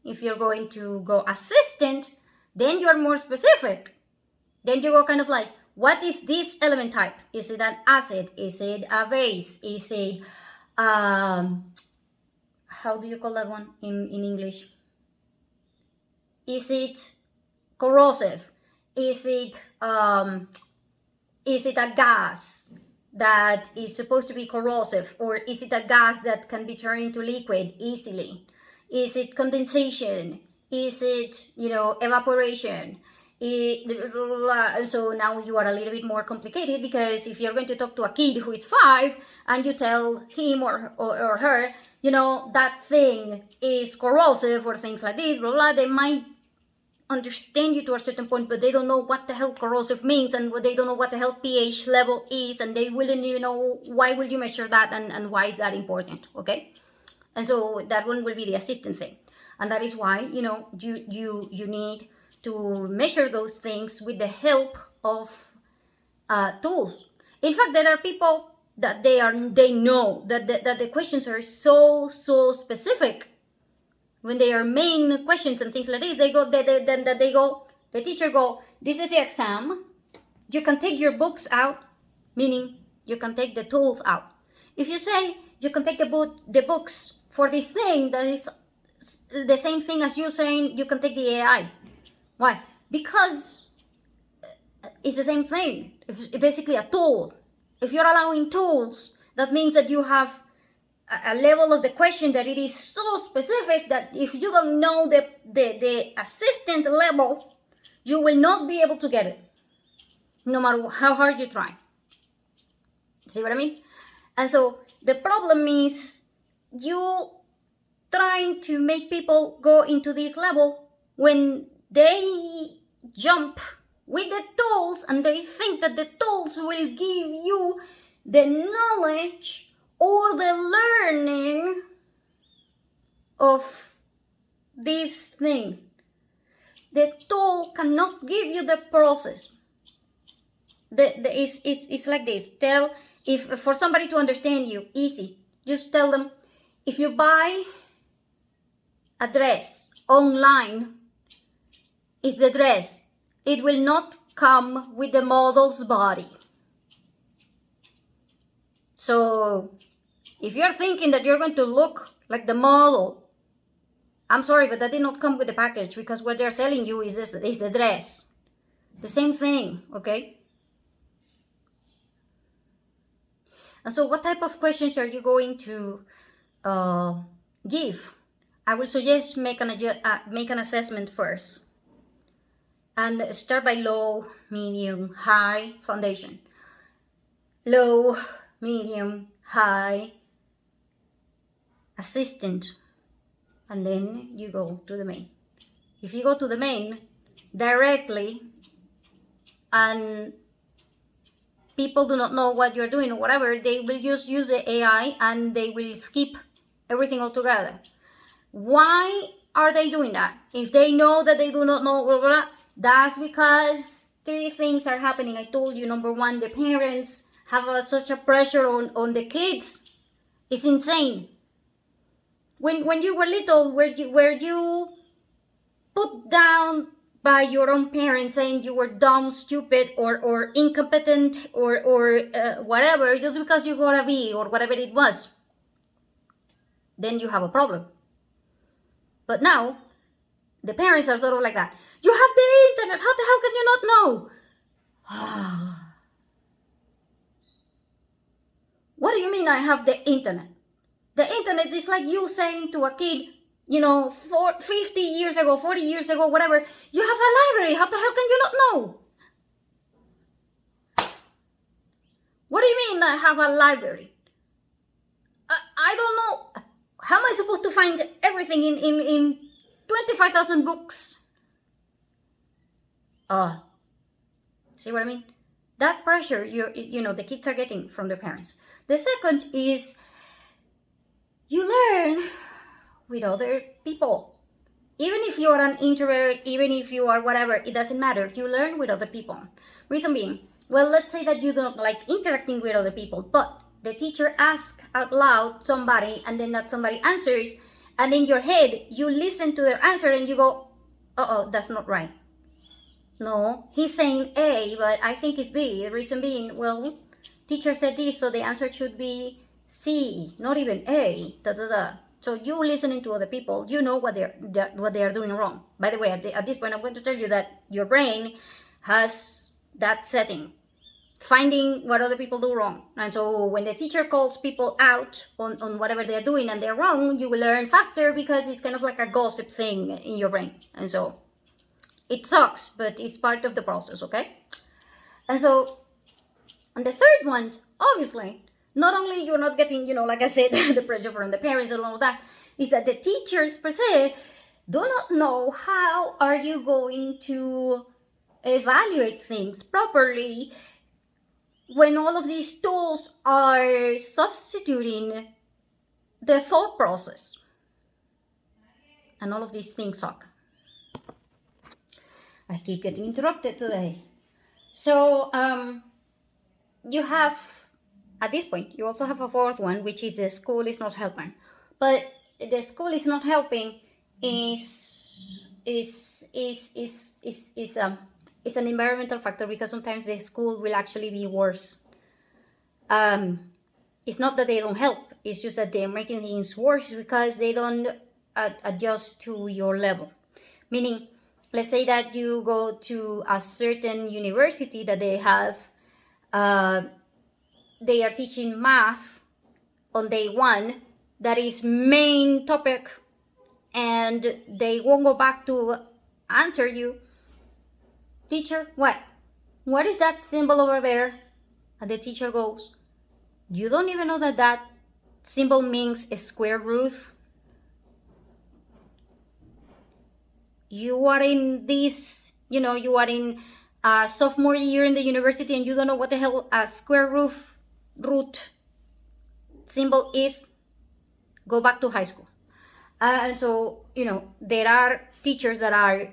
If you're going to go assistant, then you're more specific. Then you go kind of like, what is this element type? Is it an acid? Is it a base? Is it how do you call that one in English? Is it corrosive? Is it a gas that is supposed to be corrosive, or is it a gas that can be turned into liquid easily? Is it condensation? Is it, evaporation? And so now you are a little bit more complicated, because if you're going to talk to a kid who is 5 and you tell him or her, that thing is corrosive or things like this, blah, blah, they might understand you to a certain point, but they don't know what the hell corrosive means, and they don't know what the hell pH level is, and they wouldn't even know why will you measure that, and why is that important, okay? And so that one will be the assistant thing. And that is why, you need to measure those things with the help of tools. In fact, there are people that they know that the questions are so specific. When they are main questions and things like this, the teacher go, this is the exam. You can take your books out, meaning you can take the tools out. If you say you can take the books for this thing, that is the same thing as you saying you can take the AI. Why? Because it's the same thing. It's basically a tool. If you're allowing tools, that means that you have a level of the question that it is so specific that if you don't know the assistant level, you will not be able to get it, no matter how hard you try. See what I mean? And so the problem is you trying to make people go into this level when they jump with the tools and they think that the tools will give you the knowledge or the learning of this thing. The tool cannot give you the process. It's like this. If for somebody to understand you, easy. Just tell them, if you buy a dress online, it's the dress. It will not come with the model's body. So if you're thinking that you're going to look like the model, I'm sorry, but that did not come with the package, because what they're selling you is the dress. The same thing, okay? And so what type of questions are you going to give? I will suggest make an assessment first. And start by low, medium, high foundation. Low, medium, high, assistant. And then you go to the main. If you go to the main directly and people do not know what you're doing or whatever, they will just use the AI and they will skip everything altogether. Why are they doing that? If they know that they do not know, blah, blah, blah, that's because 3 things are happening. I told you, number 1, the parents have such a pressure on the kids. It's insane. When you were little, were you put down by your own parents saying you were dumb, stupid, or incompetent, or whatever, just because you got a B or whatever it was? Then you have a problem. But now, the parents are sort of like that. You have the internet. How the hell can you not know? What do you mean I have the internet? The internet is like you saying to a kid, 50 years ago, 40 years ago, whatever, you have a library. How the hell can you not know? What do you mean I have a library? I don't know. How am I supposed to find everything in 25,000 books? See what I mean? That pressure, the kids are getting from their parents. The second is you learn with other people. Even if you're an introvert, even if you are whatever, it doesn't matter. You learn with other people. Reason being, well, let's say that you don't like interacting with other people, but the teacher asks out loud somebody, and then that somebody answers, and in your head, you listen to their answer and you go, that's not right. No, he's saying A, but I think it's B. The reason being, well, teacher said this, so the answer should be C, not even A, So you listening to other people, you know what they are doing wrong. By the way, at this point, I'm going to tell you that your brain has that setting, finding what other people do wrong. And so when the teacher calls people out on whatever they're doing and they're wrong, you will learn faster because it's kind of like a gossip thing in your brain. And so It sucks, but it's part of the process, okay? And so, and the third one, obviously, not only you're not getting, like I said, the pressure from the parents and all of that, is that the teachers per se do not know how are you going to evaluate things properly when all of these tools are substituting the thought process. And all of these things suck. I keep getting interrupted today. So, you have, at this point, you also have a fourth one, which is the school is not helping. But the school is not helping is an environmental factor, because sometimes the school will actually be worse. It's not that they don't help, it's just that they're making things worse because they don't adjust to your level. Meaning, let's say that you go to a certain university that they have, they are teaching math on day one, that is main topic, and they won't go back to answer you, teacher, what is that symbol over there? And the teacher goes, you don't even know that that symbol means a square root? You are in this, you are in sophomore year in the university and you don't know what the hell a square root symbol is? Go back to high school. And so, there are teachers that are,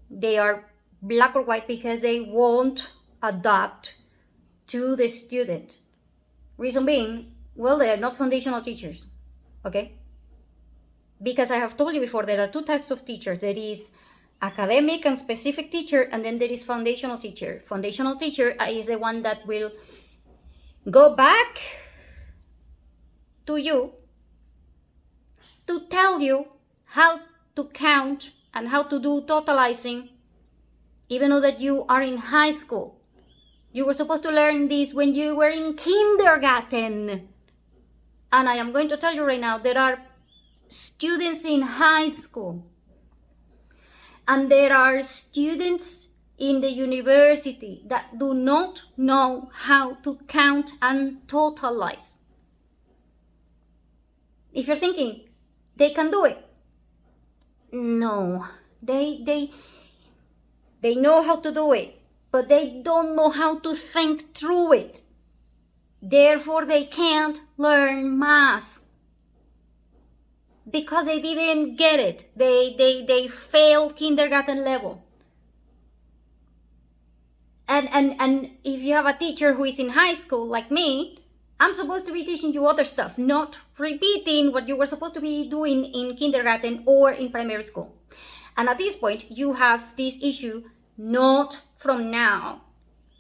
they are black or white because they won't adapt to the student. Reason being, well, they are not foundational teachers, okay? Because I have told you before, there are two types of teachers. There is academic and specific teacher, and then there is foundational teacher. Foundational teacher is the one that will go back to you to tell you how to count and how to do totalizing, even though that you are in high school. You were supposed to learn this when you were in kindergarten. And I am going to tell you right now, there are students in high school and there are students in the university that do not know how to count and totalize. If you're thinking they can do it, no, they know how to do it, but they don't know how to think through it. Therefore, they can't learn math because they didn't get it. They failed kindergarten level. And if you have a teacher who is in high school like me, I'm supposed to be teaching you other stuff, not repeating what you were supposed to be doing in kindergarten or in primary school. And at this point, you have this issue not from now.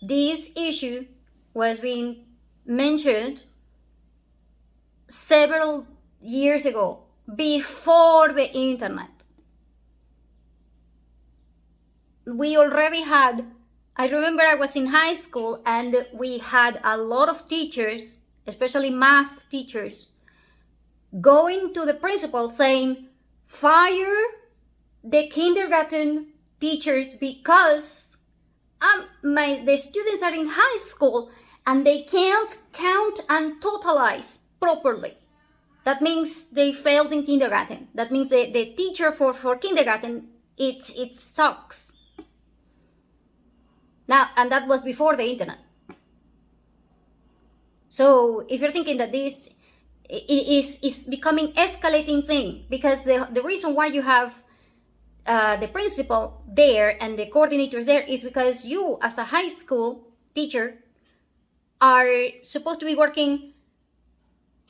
This issue was being mentioned several years ago, before the internet. We already had, I remember I was in high school and we had a lot of teachers, especially math teachers, going to the principal saying, fire the kindergarten teachers because the students are in high school and they can't count and totalize properly. That means they failed in kindergarten. That means the teacher for kindergarten, it sucks. Now, and that was before the internet. So if you're thinking that this is becoming escalating thing, because the reason why you have the principal there and the coordinators there is because you, as a high school teacher, are supposed to be working,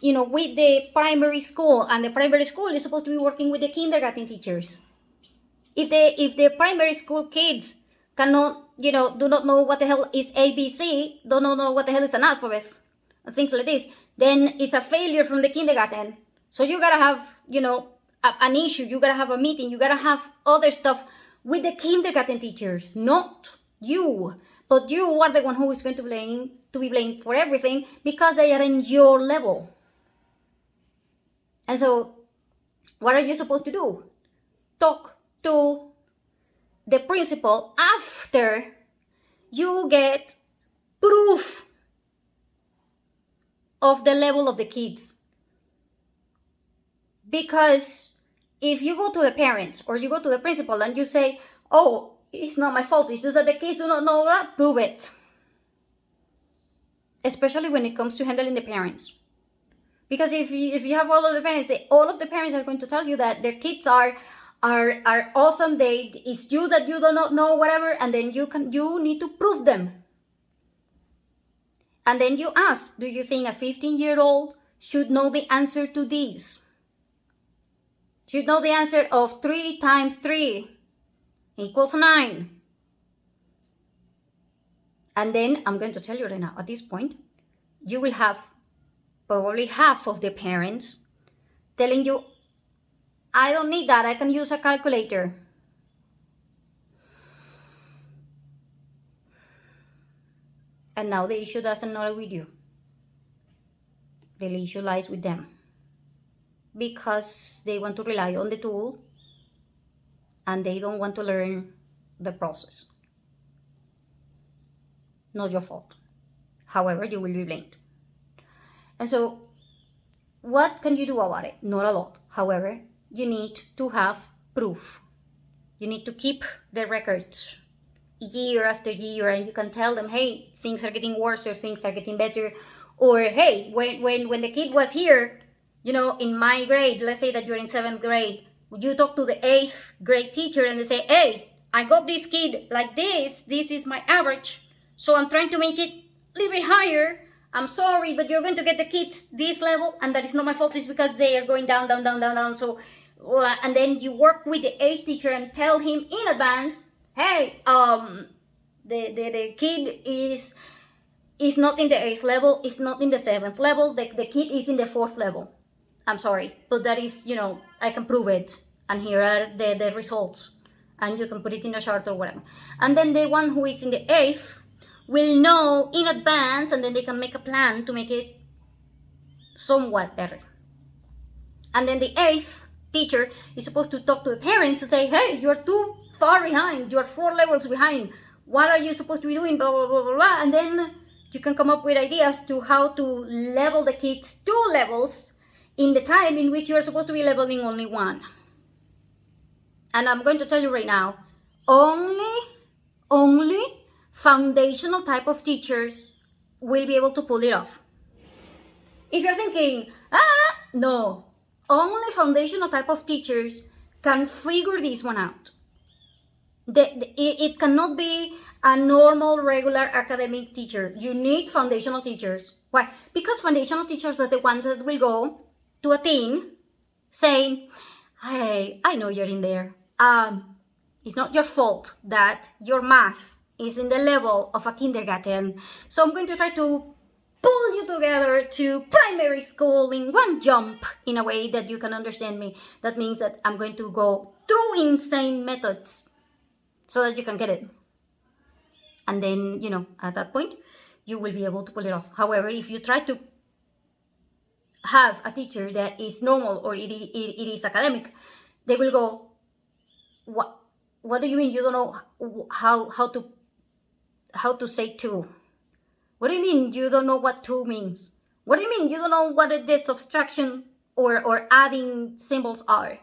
with the primary school, and the primary school is supposed to be working with the kindergarten teachers. If the primary school kids cannot, do not know what the hell is ABC, do not know what the hell is an alphabet, and things like this, then it's a failure from the kindergarten. So you gotta have, an issue, you gotta have a meeting, you gotta have other stuff with the kindergarten teachers, not you. But you are the one who is going to be blamed for everything because they are in your level. And so, what are you supposed to do? Talk to the principal after you get proof of the level of the kids. Because if you go to the parents or you go to the principal and you say, oh, it's not my fault, it's just that the kids do not know that, prove it. Especially when it comes to handling the parents. Because if you have all of the parents are going to tell you that their kids are awesome, it's you that you do not know, whatever, and then you need to prove them. And then you ask, do you think a 15-year-old should know the answer to this? Should know the answer of 3 times 3 equals 9. And then I'm going to tell you right now, at this point, you will have probably half of the parents telling you, I don't need that, I can use a calculator. And now the issue doesn't lie with you. The issue lies with them. Because they want to rely on the tool and they don't want to learn the process. Not your fault. However, you will be blamed. And so, what can you do about it? Not a lot. However, you need to have proof. You need to keep the records year after year, and you can tell them, hey, things are getting worse or things are getting better. Or, hey, when the kid was here, in my grade, let's say that you're in 7th grade, you talk to the 8th grade teacher and they say, hey, I got this kid like this is my average, so I'm trying to make it a little bit higher. I'm sorry, but you're going to get the kids this level, and that is not my fault, it's because they are going down, down, down, down, down. So, and then you work with the 8th teacher and tell him in advance, hey, the kid is not in the 8th level, it's not in the 7th level, the kid is in the 4th level. I'm sorry, but that is, I can prove it, and here are the results, and you can put it in a chart or whatever. And then the one who is in the 8th will know in advance, and then they can make a plan to make it somewhat better. And then the 8th teacher is supposed to talk to the parents to say, hey, you're too far behind, you're 4 levels behind, what are you supposed to be doing, blah, blah, blah, blah, blah. And then you can come up with ideas to how to level the kids 2 levels in the time in which you are supposed to be leveling only 1. And I'm going to tell you right now, only foundational type of teachers will be able to pull it off. If you're thinking, no, only foundational type of teachers can figure this one out. It cannot be a normal, regular academic teacher. You need foundational teachers. Why? Because foundational teachers are the ones that will go to a teen saying, hey, I know you're in there. It's not your fault that your math is in the level of a kindergarten. So I'm going to try to pull you together to primary school in one jump in a way that you can understand me. That means that I'm going to go through insane methods so that you can get it. And then, at that point, you will be able to pull it off. However, if you try to have a teacher that is normal or it is academic, they will go, what do you mean you don't know how to say 2? What do you mean you don't know what 2 means? What do you mean you don't know what the subtraction or adding symbols are?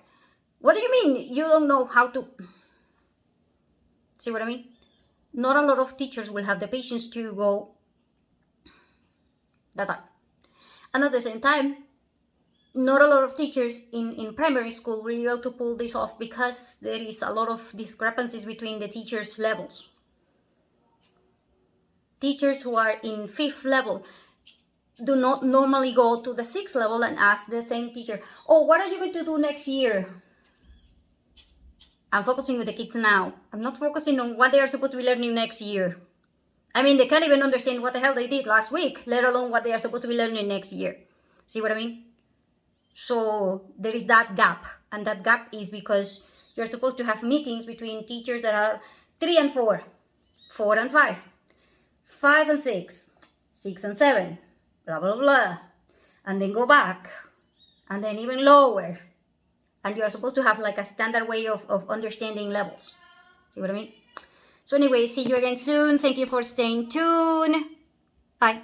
What do you mean you don't know how to... See what I mean? Not a lot of teachers will have the patience to go that hard. And at the same time, not a lot of teachers in primary school will be able to pull this off because there is a lot of discrepancies between the teachers' levels. Teachers who are in 5th level do not normally go to the 6th level and ask the same teacher, oh, what are you going to do next year? I'm focusing with the kids now. I'm not focusing on what they are supposed to be learning next year. I mean, they can't even understand what the hell they did last week, let alone what they are supposed to be learning next year. See what I mean? So there is that gap. And that gap is because you're supposed to have meetings between teachers that are 3 and 4, 4 and 5, 5 and 6, 6 and 7, blah, blah, blah. And then go back. And then even lower. And you are supposed to have like a standard way of understanding levels. See what I mean? So anyway, see you again soon. Thank you for staying tuned. Bye.